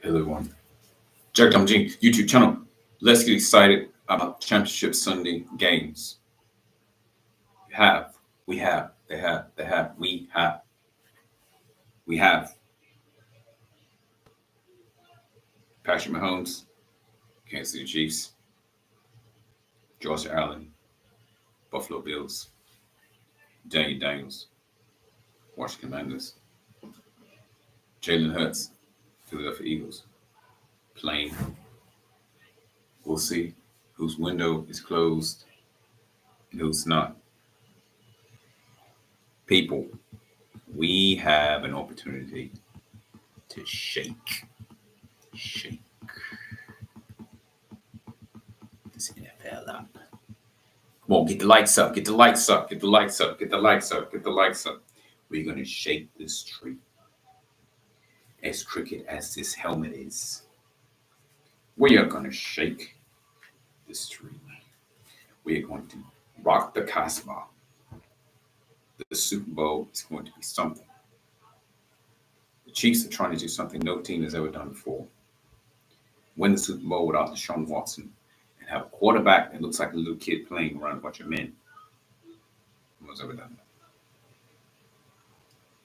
Hello, everyone. Jack Dom G YouTube channel. Let's get excited about Championship Sunday games. We have, we have Patrick Mahomes, Kansas City Chiefs, Josh Allen, Buffalo Bills, Daniel Daniels, Washington Commanders, Jalen Hurts, Philadelphia Eagles. Playing. We'll see whose window is closed and who's not. People, we have an opportunity to shake this NFL up. Come on, get the lights up, get the lights up, get the lights up, get the lights up, get the lights up. We're going to shake this tree as crooked as this helmet is. We are going to shake this tree. We are going to rock the Casbah. The Super Bowl is going to be something. The Chiefs are trying to do something no team has ever done before. Win the Super Bowl without Deshaun Watson and have a quarterback that looks like a little kid playing around a bunch of men. No one's ever done that.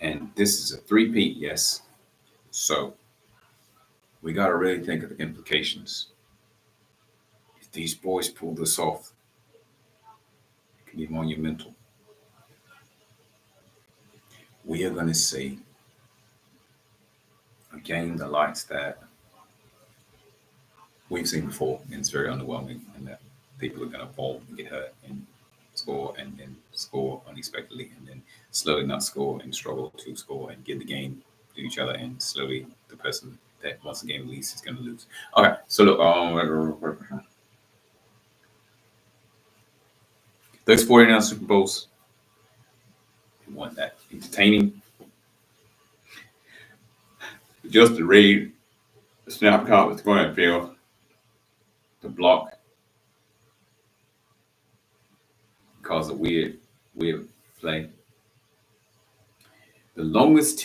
And this is a three-peat, yes. So we got to really think of the implications. If these boys pull this off, it can be monumental. We are going to see a game that likes that we've seen before, and it's very underwhelming, and that people are going to fall and get hurt and score and then score unexpectedly and then slowly not score and struggle to score and give the game to each other, and slowly the person that wants the game least is going to lose. Okay, so look, those 49 Super Bowls, you want that entertaining. Just to read the snap count was going to feel the block cause a weird play. The longest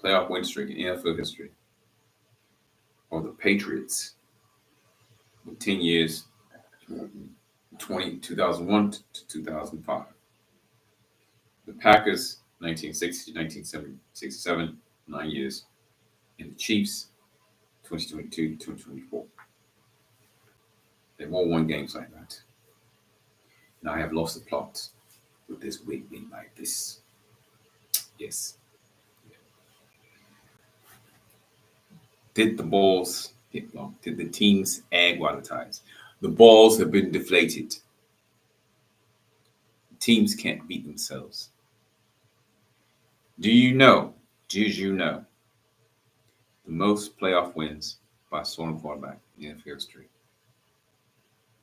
playoff win streak in NFL history are the Patriots with 10 years, 2001 to 2005. The Packers, 1960 to 1967, 9 years. And the Chiefs, 2022 to 2024. They've all won games like that. And I have lost the plot with this week being like this. Yes. Did the teams egg while the ties? The balls have been deflated. Teams can't beat themselves. Did you know the most playoff wins by a stolen quarterback in NFL history?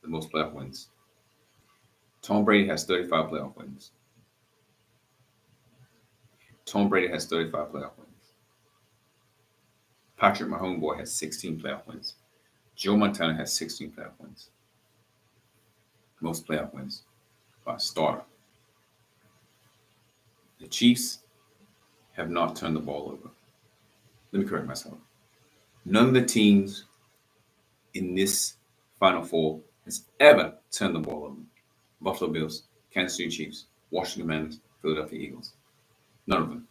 The most playoff wins. Tom Brady has 35 playoff wins. Tom Brady has 35 playoff wins. Patrick Mahomes has 16 playoff wins. Joe Montana has 16 playoff wins. Most playoff wins by a starter. The Chiefs have not turned the ball over. Let me correct myself. None of the teams in this Final Four has ever turned the ball over. Buffalo Bills, Kansas City Chiefs, Washington Commanders, Philadelphia Eagles. None of them.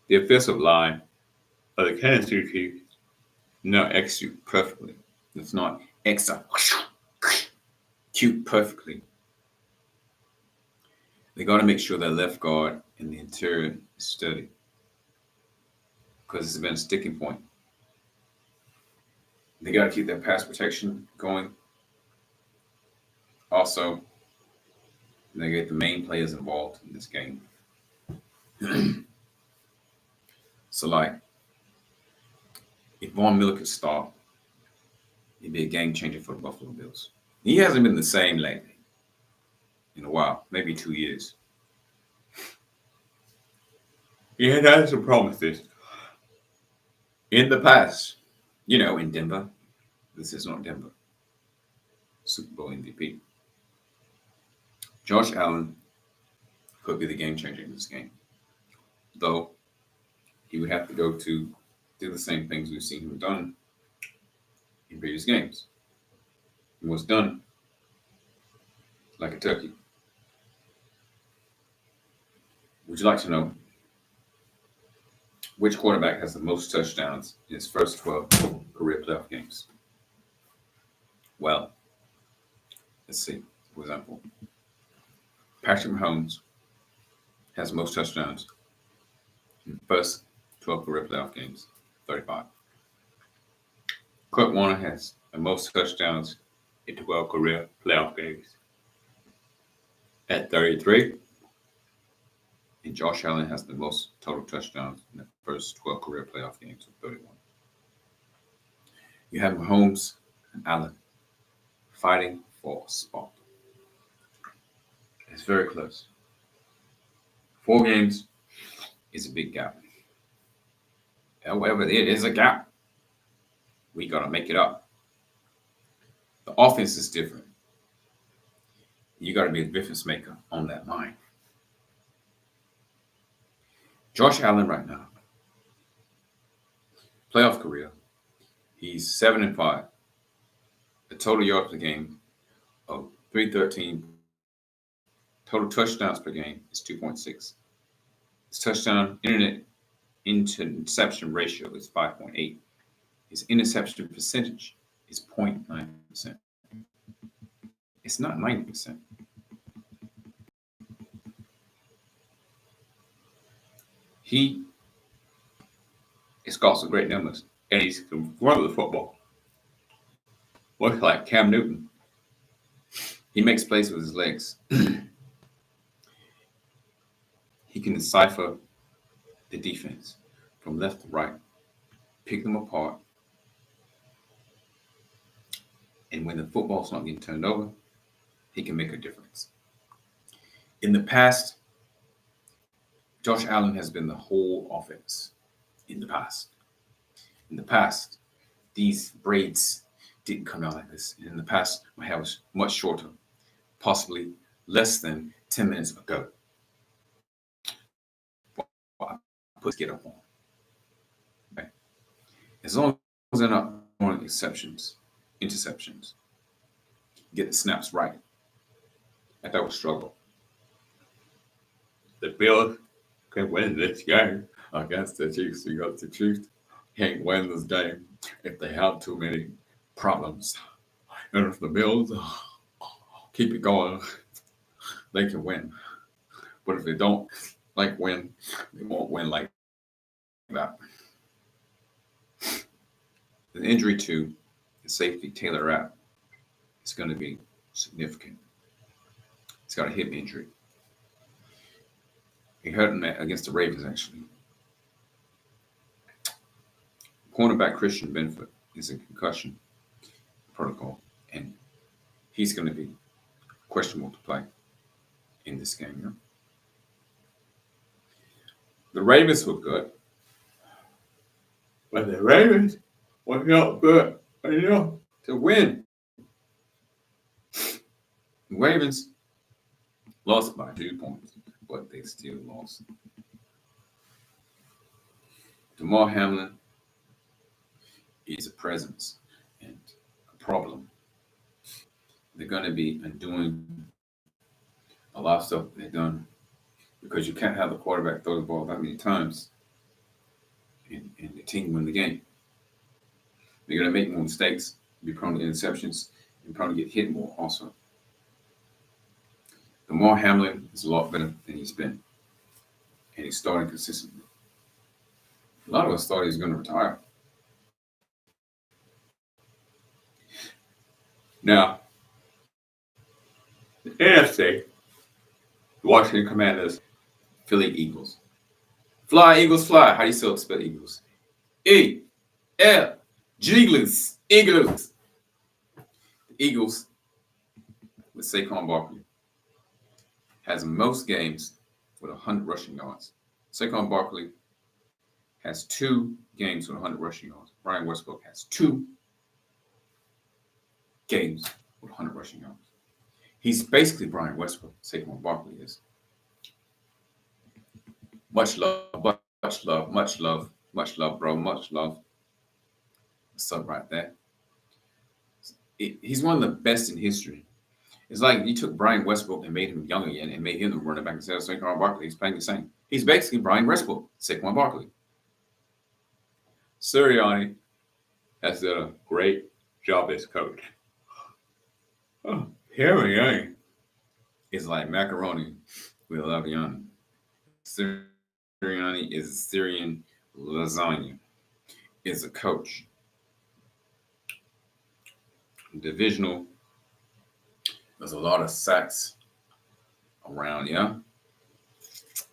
The offensive line of the Kansas City Chiefs not execute perfectly. It's not execute perfectly. They got to make sure their left guard and the interior is steady, because it's been a sticking point. They got to keep their pass protection going. Also, they get the main players involved in this game. So, like, if Von Miller could start, he'd be a game changer for the Buffalo Bills. He hasn't been the same lately. In a while, maybe 2 years. He had had some promises in the past. In Denver. This is not Denver. Super Bowl MVP. Josh Allen could be the game changer in this game. Though he would have to go to do the same things we've seen him done in previous games. He was done like a turkey. Would you like to know which quarterback has the most touchdowns in his first 12 career playoff games? Well, let's see. For example, Patrick Mahomes has the most touchdowns in the first 12 career playoff games, 35. Kurt Warner has the most touchdowns in 12 career playoff games at 33. And Josh Allen has the most total touchdowns in the first 12 career playoff games of 31. You have Mahomes and Allen fighting for a spot. It's very close. 4 games is a big gap. However, it is a gap. We got to make it up. The offense is different. You got to be a difference maker on that line. Josh Allen right now, playoff career, he's 7-5. The total yards per game of 313. Total touchdowns per game is 2.6. His touchdown interception ratio is 5.8. His interception percentage is 0.9%. It's not 90%. He has got some great numbers, and he's can run the football. Looks like Cam Newton. He makes plays with his legs. He can decipher the defense from left to right, pick them apart, and when the football's not getting turned over, he can make a difference. In the past, Josh Allen has been the whole offense. In the past, these braids didn't come out like this. In the past, my hair was much shorter, possibly less than 10 minutes ago. I put get up on. Okay. As long as they're not throwing interceptions, get the snaps right. And that would struggle. The Bills can win this game against the Chiefs because the Chiefs can't win this game if they have too many problems. And if the Bills keep it going, they can win. But if they don't win, they won't win like that. The injury to the safety Taylor Rapp is going to be significant. He's got a hip injury. He hurt him against the Ravens, actually. Cornerback Christian Benford is in concussion protocol, and he's going to be questionable to play in this game. You know? The Ravens were good, but the Ravens were not good enough to win. The Ravens lost by 2 points, but they still lost. Damar Hamlin is a presence and a problem. They're going to be undoing a lot of stuff they've done because you can't have the quarterback throw the ball that many times and the team win the game. They're going to make more mistakes, be prone to interceptions, and probably get hit more also. Damar Hamlin is a lot better than he's been, and he's starting consistently. A lot of us thought he was going to retire. Now, the NFC, the Washington Commanders, Philly Eagles. Fly, Eagles, fly. How do you still spell Eagles? E-L-G-Eagles. Eagles. The Eagles, with Saquon Barkley, has most games with 100 rushing yards. Saquon Barkley has 2 games with 100 rushing yards. Brian Westbrook has 2 games with 100 rushing yards. He's basically Brian Westbrook. Saquon Barkley is. Much love, but Much love, much love, much love, bro. Much love. What's up right there? He's one of the best in history. It's like you took Brian Westbrook and made him young again and made him the running back instead of Saquon Barkley. He's playing the same. He's basically Brian Westbrook, Saquon Barkley. Sirianni has done a great job as coach. Oh, Sirianni is like macaroni with laviani. Sirianni is Syrian lasagna. Is a coach. Divisional. There's a lot of sacks around, yeah.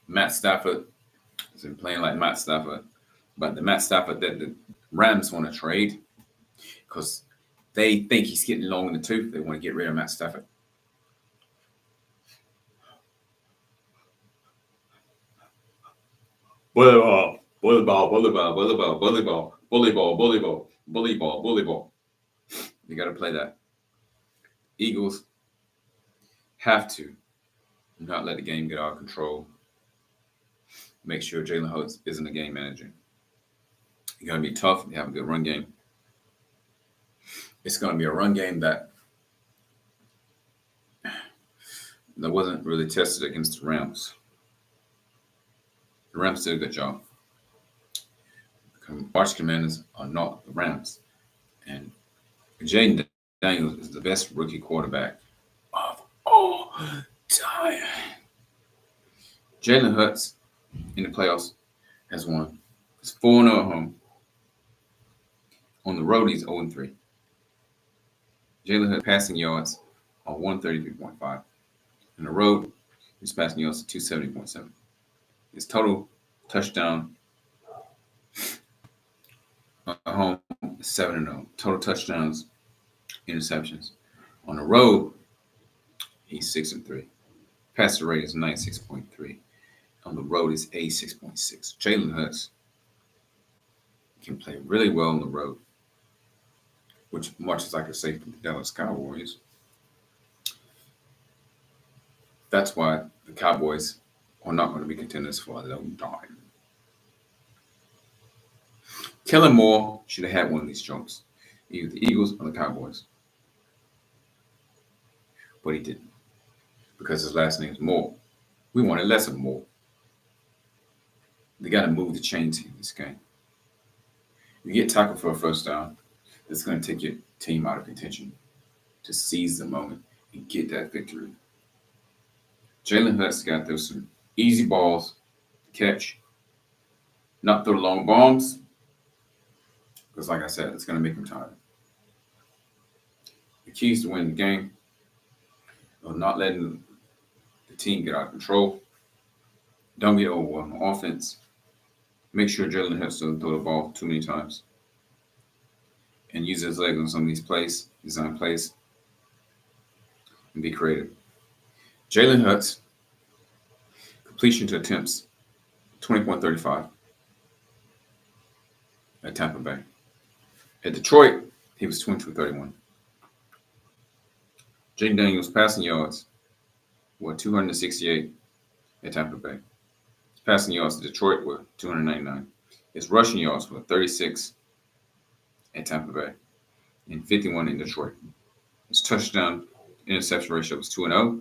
Matt Stafford has been playing like Matt Stafford, but the Matt Stafford that the Rams want to trade because they think he's getting long in the tooth. They want to get rid of Matt Stafford. Volleyball, volleyball, volleyball, volleyball, volleyball, volleyball, volleyball, volleyball, volleyball. You got to play that. Eagles have to not let the game get out of control. Make sure Jalen Hurts isn't a game manager. You got to be tough. You have a good run game. It's going to be a run game that wasn't really tested against the Rams. The Rams did a good job. March Commanders are not the Rams. And Jaden Daniels is the best rookie quarterback of all time. Jalen Hurts in the playoffs has won. It's 4-0 at home. On the road, he's 0-3. Jalen Hurts passing yards are 133.5. On the road, his passing yards are 270.7. His total touchdown at home is 7-0. Total touchdowns, interceptions. On the road, he's 6-3. Passer rate is 96.3. On the road is 86.6. Jalen Hurts can play really well on the road, which much as I could say for the Dallas Cowboys. That's why the Cowboys are not going to be contenders for a long time. Kellen Moore should have had one of these jumps, either the Eagles or the Cowboys. But he didn't, because his last name is Moore. We wanted less of Moore. They got to move the chains in this game. You get tackled for a first down, it's going to take your team out of contention to seize the moment and get that victory. Jalen Hurts got those some easy balls to catch, not throw long bombs, because like I said, it's going to make him tired. The keys to winning the game are not letting the team get out of control. Don't get overwhelmed on offense. Make sure Jalen Hurts doesn't throw the ball too many times. And use his legs on some of these plays, design plays, and be creative. Jalen Hurts, completion to attempts, 20.35 at Tampa Bay. At Detroit, he was 22.31. Jaden Daniels' passing yards were 268 at Tampa Bay. His passing yards at Detroit were 299. His rushing yards were 36 at Tampa Bay and 51 in Detroit. His touchdown interception ratio was 2-0.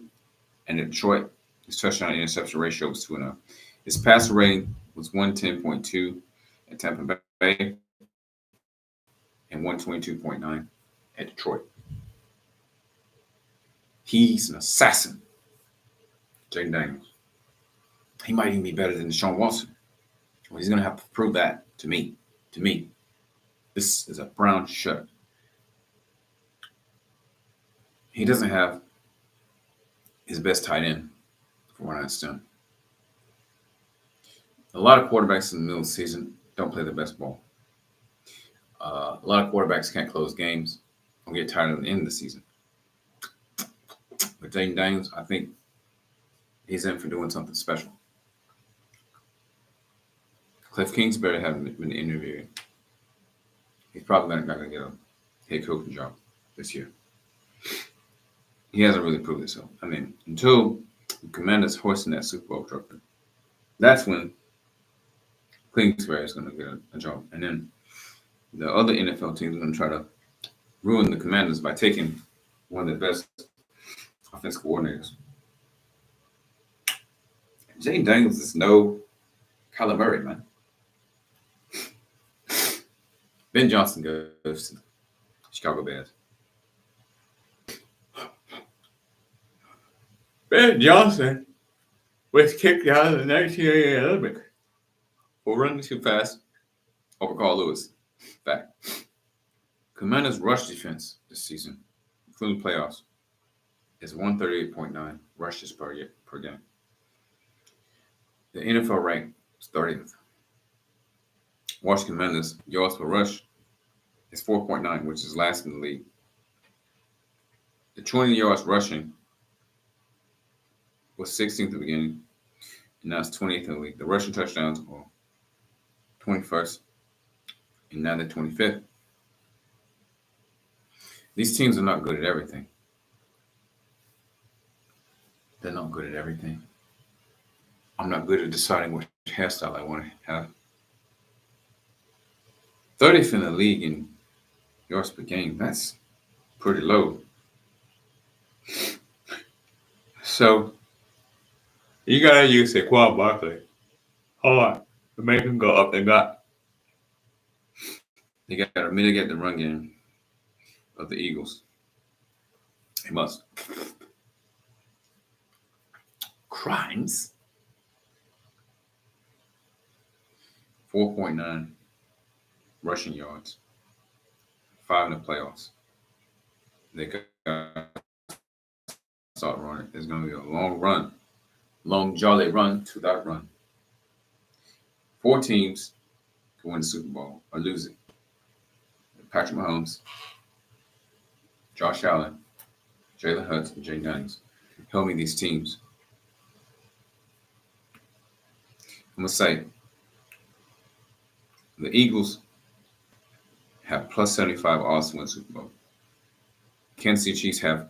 And in Detroit, his touchdown interception ratio was 2-0. His passer rating was 110.2 at Tampa Bay and 122.9 at Detroit. He's an assassin, Jaden Daniels. He might even be better than Deshaun Watson. Well, he's going to have to prove that to me. To me, this is a brown shirt. He doesn't have his best tight end, from what I understand. A lot of quarterbacks in the middle of the season don't play their best ball. A lot of quarterbacks can't close games or get tired at the end of the season. But Jaden Daniels, I think he's in for doing something special. Cliff Kingsbury hasn't been interviewed. He's probably not going to get a head coaching job this year. He hasn't really proved himself. I mean, until the Commanders hoisting that Super Bowl trophy, that's when Kingsbury is going to get a job. And then the other NFL teams are going to try to ruin the Commanders by taking one of the best offensive coordinators. Jay Daniels is no Kyler Murray, man. Ben Johnson goes to the Chicago Bears. Ben Johnson was kicked out of the 1988 Olympics for running too fast over Carl Lewis. Fact. Commanders' rush defense this season, including playoffs, is 138.9 rushes per game. The NFL rank is 30th. Washington Commanders' yards per rush is 4.9, which is last in the league. The 20 yards rushing was 16th at the beginning, and now it's 20th in the league. The rushing touchdowns are 21st, and now they're 25th. These teams are not good at everything. They're not good at everything. I'm not good at deciding what hairstyle I want to have. 30th in the league in yards per game, that's pretty low. So, you got to use Saquon Barkley hard to make him go up. They got to mitigate the run game of the Eagles. They must. Crimes. 4.9 rushing yards. 5 in the playoffs. They got to start running. It's going to be a long jolly run to that run. 4 teams can win the Super Bowl or lose it. Patrick Mahomes, Josh Allen, Jalen Hurts, and Jay Daniels. Tell me these teams. I'm going to say the Eagles have plus 75 odds to win the Super Bowl. Kansas City Chiefs have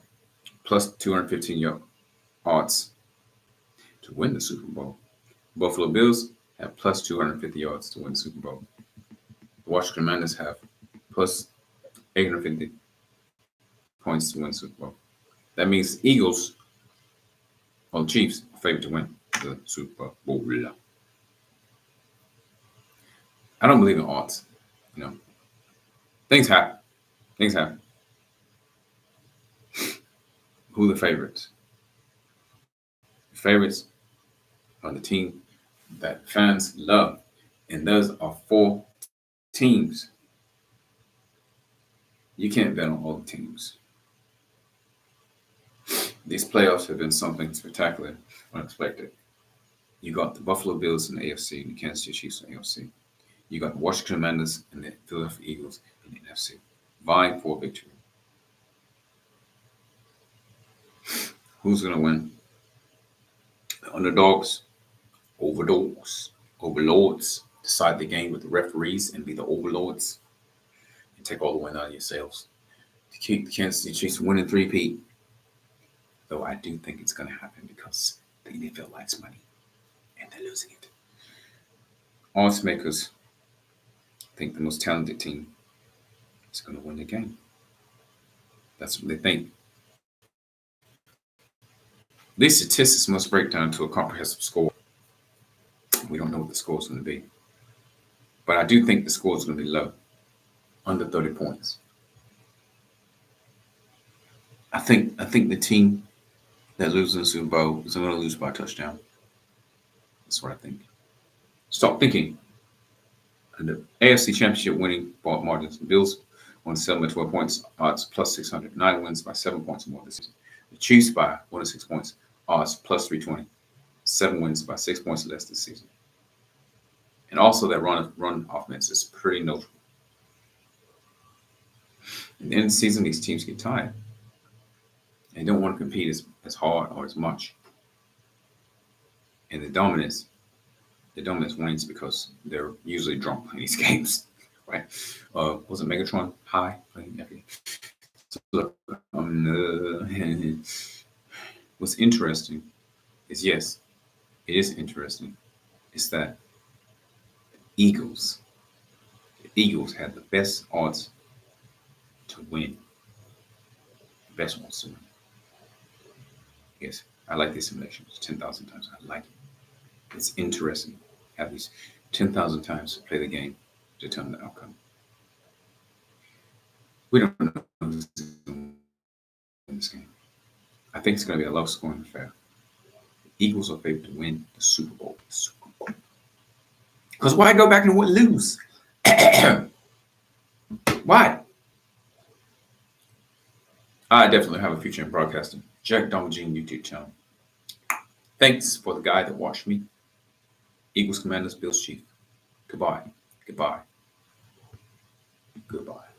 plus 215 odds to win the Super Bowl. Buffalo Bills have plus 250 yards to win the Super Bowl. The Washington Commanders have plus 850 points to win the Super Bowl. That means the Eagles or the Chiefs are favored to win the Super Bowl. I don't believe in odds. Things happen. Who are the favorites? The favorites are the team that fans love, and those are 4 teams. You can't bet on all the teams. These playoffs have been something spectacular, unexpected. You got the Buffalo Bills in the AFC and the Kansas City Chiefs in the AFC. You got the Washington Commanders and the Philadelphia Eagles in the NFC, vying for victory. Who's going to win? The underdogs, overlords decide the game with the referees and be the overlords and take all the win out of yourselves to keep the Kansas City Chiefs winning 3-peat. Though I do think it's going to happen because the NFL likes money and they're losing it. Odds makers think the most talented team is going to win the game. That's what they think. These statistics must break down to a comprehensive score. We don't know what the score is going to be. But I do think the score is going to be low, under 30 points. I think the team that loses in the Super Bowl is going to lose by a touchdown. That's what I think. Stop thinking. And the AFC Championship winning margins, the Bills won 7 by 12 points, odds plus 600. 9 wins by 7 points or more this season. The Chiefs by 1 to 6 points, odds plus 320. 7 wins by 6 points or less this season. And also that run offense is pretty notable. At the end of the season, these teams get tired. They don't want to compete as hard or as much. And the dominance wins because they're usually drunk in these games, right? Was it Megatron High? So look, what's interesting is, yes, it is interesting, is that Eagles. The Eagles had the best odds to win. The best odds to win. Yes, I like these simulations 10,000 times. I like it. It's interesting. Have these 10,000 times play the game, determine the outcome. We don't know who's going to win this game. I think it's going to be a low scoring affair. The Eagles are favored to win the Super Bowl. Super Bowl. Because why go back and lose? Why? I definitely have a future in broadcasting. Jack Donald Jean YouTube channel. Thanks for the guy that watched me. Eagles Commanders, Bills Chief. Goodbye. Goodbye. Goodbye.